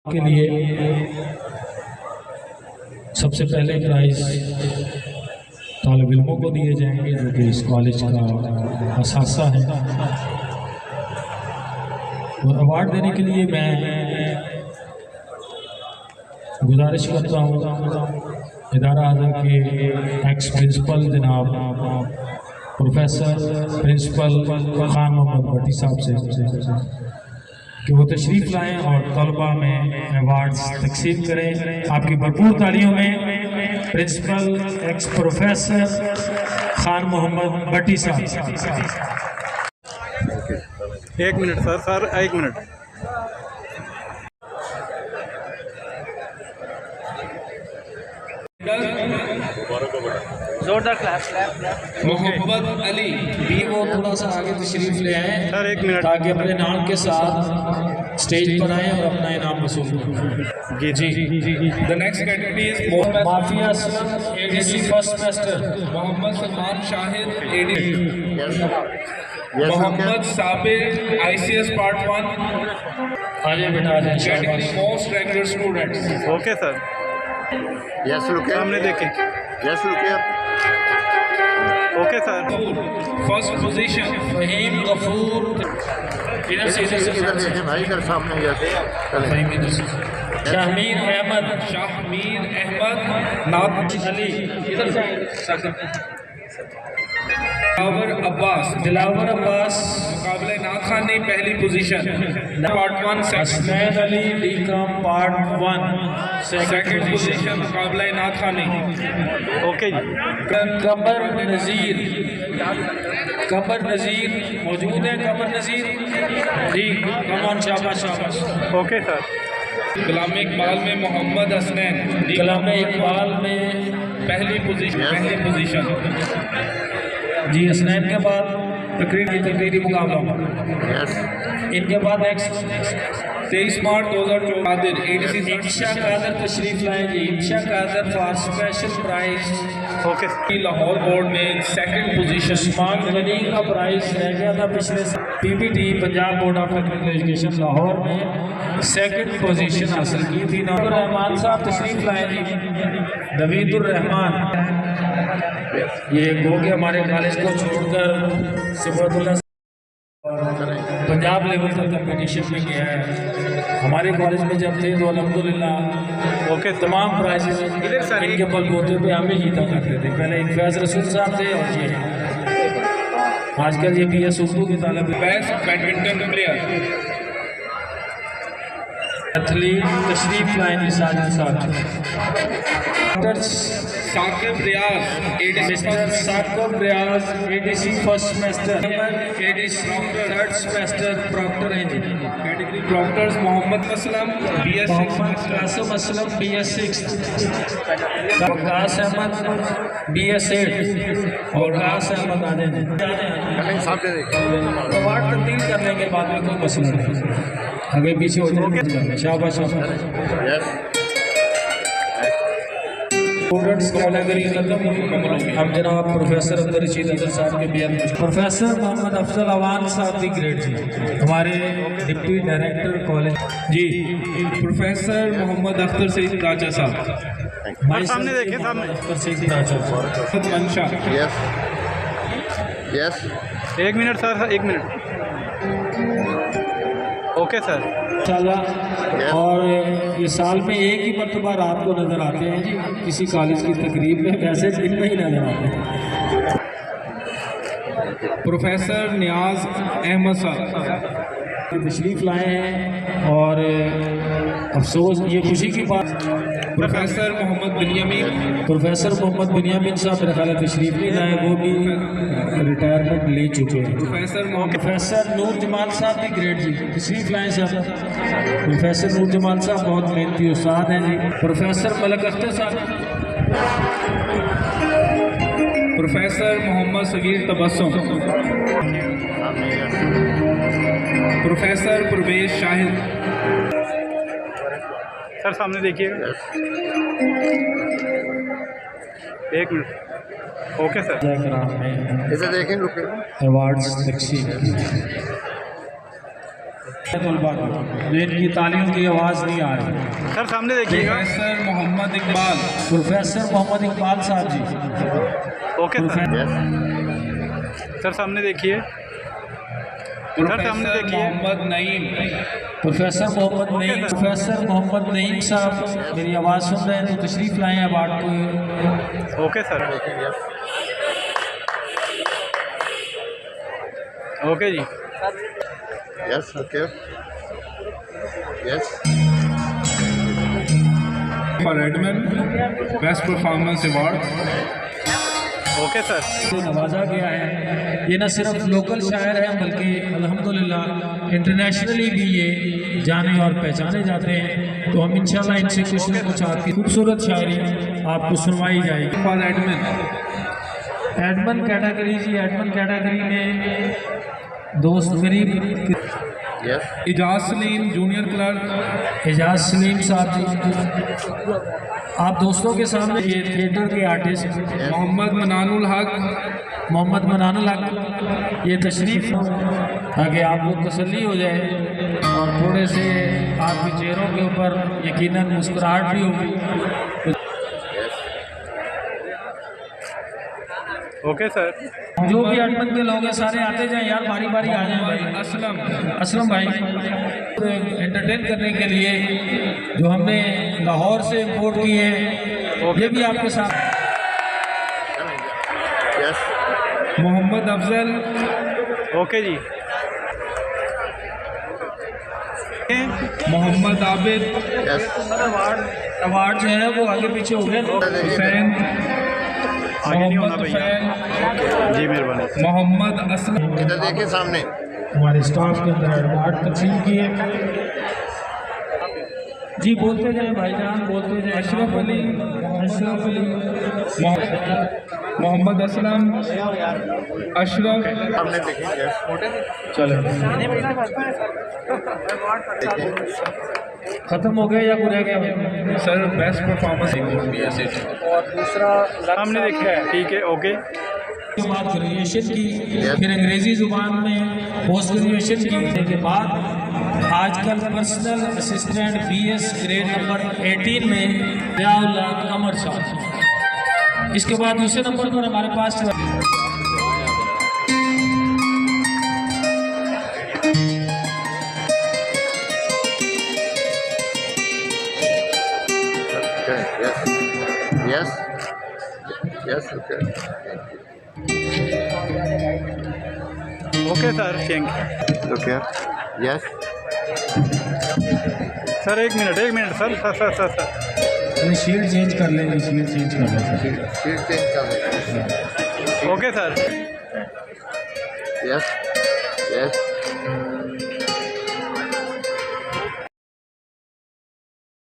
के लिए सबसे पहले प्राइज तालिब इल्मों को दिए जाएंगे जो कि इस कॉलेज का असासा है। और अवार्ड देने के लिए मैं गुजारिश करता हूँ इदारा आज़ा के एक्स प्रिंसिपल जनाब प्रोफेसर प्रिंसिपल खान मोहम्मद भट्टी साहब से कि वो तशरीफ़ लाएँ और तलबा में अवार्ड्स तकसीम करें। आपकी भरपूर तालियों में principal ex professor Khan Mohammad Bhatti sahab. 1 minute sir 1 minute. जोरदार क्लैप। मोहम्मद अली भी वो थोड़ा सा आगे तशरीफ ले आए सर 1 मिनट, ताकि अपने नाम के साथ स्टेज पर आए और अपना इनाम वसूल करें। जी। द नेक्स्ट कैटेगरी इज माफिया ADC first semester Mohammad Salman Shahid ADC Mohammad Sabir ICS part 1। आइए बेटा category most regular students. Okay sir. Yes रुके सामने देखें। यस रुके okay sir. First position Faheem Ghafoor. इधर से देखें भाई, इधर सामने जैसे शाहमीर अहमद नाद अली। इधर से दिलावर अब्बास मुकाबले नाद खान ने पहली position part 1। Hasnain Ali DCom part 1 second position मुकाबले नाद खान ने। ओके जी। कमर नज़ीर मौजूद है। कमर नज़ीर जी कमान शाबाश। Okay sir. कलाम इकबाल में मोहम्मद हसनैन। कलाम इकबाल में पहली पोजीशन जी। हसनैन के बाद तकरीरी मुकाबला। इनके बाद next 23 March 2024 ADC Insha Qadir तशरीफ लाएंगे। Insha Qadir for special prize. Okay. Lahore board में सेकंड पोजीशन। उस्मान गनी का प्राइज रह गया था पिछले PPT Punjab board of technical education Lahore में सेकंड पोजीशन हासिल की थी। नवीद रहमान साहब तशरीफ लाएंगे। नवीद रहमान ये गो के हमारे कॉलेज को छोड़कर सिफतुल्लाह पंजाब लेवल तक कंपटीशन में गया है। हमारे कॉलेज में जब थे तो अल्हम्दुलिल्लाह ओके तमाम प्राइजेस इनके बलबूते पे हमें जीता करते थे। पहले इन्फाज रसूल साहब थे और ये आजकल ये PS उर्दू के तालिब। बेस्ट बैडमिंटन प्लेयर एथलीट तशरीफ लाएंगे Saqib Riaz ADC first semester ADC third semester proctor हैं जी। Category proctors Mohammad Aslam Qasim Aslam BS6 Waqas Ahmad BS8 और कास अहमद आने अवार्ड तब्दील करने के बाद में कोई मसला नहीं। आगे पीछे हो जाए। शाबाश। स्टूडेंट्स कैटेगरी हम जनाब प्रोफेसर अब्दुल रशीद अजहर साहब के बयान में प्रोफेसर मोहम्मद अफजल अवान साहब की ग्रेड जी हमारे डिप्टी डायरेक्टर कॉलेज जी। प्रोफेसर मोहम्मद अख्तर सईद राजा साहब सामने देखें। सामने अख्तर सईद राजा मंशा। Yes 1 minute sir 1 minute. Okay sir. और ये साल में एक ही मरतबा रात को नज़र आते हैं जी किसी कॉलेज की तकरीब में, वैसे दिन में ही नज़र आते हैं। प्रोफेसर नियाज अहमद साहब तशरीफ लाए हैं और अफसोस ये खुशी की बात प्रोफेसर मोहम्मद बिनियामिन साहब मेरे ख्याल तशरीफ नहीं लाए, वो भी रिटायरमेंट ले चुके हैं। प्रोफेसर नूर जमाल साहब की ग्रेड जी तशरीफ लाए साहब। प्रोफेसर नूर जमाल साहब बहुत मेहनती उस्ताद हैं जी। Professor Malak Akhtar Sahab. Professor Mohammad Sagir Tabassum. Professor Parvez Shahid. Sir सामने देखिए। 1 मिनट। Okay sir. इसे देखें रुके अवार्ड्स तकसीम तलबा को इनकी तालियों की आवाज़ नहीं आ रही। सर सामने देखिएगा। प्रोफेसर मोहम्मद इकबाल, प्रोफेसर मोहम्मद इकबाल साहब ji. Okay sir. Yes sir सामने देखिए। सर सामने देखिए। मोहम्मद नईम, प्रोफेसर मोहम्मद नईम, प्रोफेसर मोहम्मद नईम साहब मेरी आवाज़ सुन रहे हैं तो तशरीफ़ लाएँ अवार्ड को। Okay sir. ओके जी। Yes okay yes for admin best performance award. Okay sir. नवाजा गया है। ये न सिर्फ लोकल शायर हैं बल्कि अल्हम्दुलिल्लाह इंटरनेशनली भी ये जाने और पहचाने जाते हैं। तो हम इंशाल्लाह इनसे कुछ न कुछ आपकी खूबसूरत शायरी आपको सुनवाई जाएगी। फॉर एडमन कैटेगरी जी, एडमन कैटेगरी में दोस्त गरीब yes Ijaz Salim junior clerk, Ijaz Salim Sahab ji आप दोस्तों के सामने ये थिएटर के आर्टिस्ट मोहम्मद मनानुल हक, मोहम्मद मनानुल हक ये तशरीफ़ ताकि आपको तसल्ली हो जाए और थोड़े से आपके चेहरों के ऊपर यकीनन मुस्कुराहट भी होगी। Okay sir. जो भी एडमन के लोग हैं सारे आते जाएं यार, बारी बारी आ जाएं भाई। असलम भाई एंटरटेन करने के लिए जो हमने लाहौर से इम्पोर्ट किए हैं ये भी आपके साथ। यस मोहम्मद अफजल, ओके जी। मोहम्मद आबिद, यस अवार्ड जो है वो आगे पीछे हो गए। हुसैन, आगे नहीं होना भैया। जी मेहरबानी। मोहम्मद असलम। इधर देखिए सामने। हमारे स्टाफ के अंदर अवार्ड तकसीम किए जी। बोलते जाए भाईजान, बोलते जाए। अशरफ अली, अशरफ अली, मोहम्मद असलम, अशरफ। सामने देखिए। यस चलो देखिए खत्म हो गया या रह गया सर? बेस्ट परफॉर्मेंस और दूसरा सामने देखिए। ठीक है ओके। के बाद ग्रेजुएशन की, फिर अंग्रेजी ज़ुबान में पोस्ट ग्रेजुएशन की के बाद आजकल personal assistant BS grade number 18 में ज़ियाउल्लाह कमर साहब। इसके बाद दूसरे नंबर पर हमारे पास yes yes okay okay sir thank you. Okay yes sir एक minute sir sir sir sir sir sheet change कर लेंगे, शीट चेंज कर लेंगे। शीट चेंज कर ओके सर। Yes yes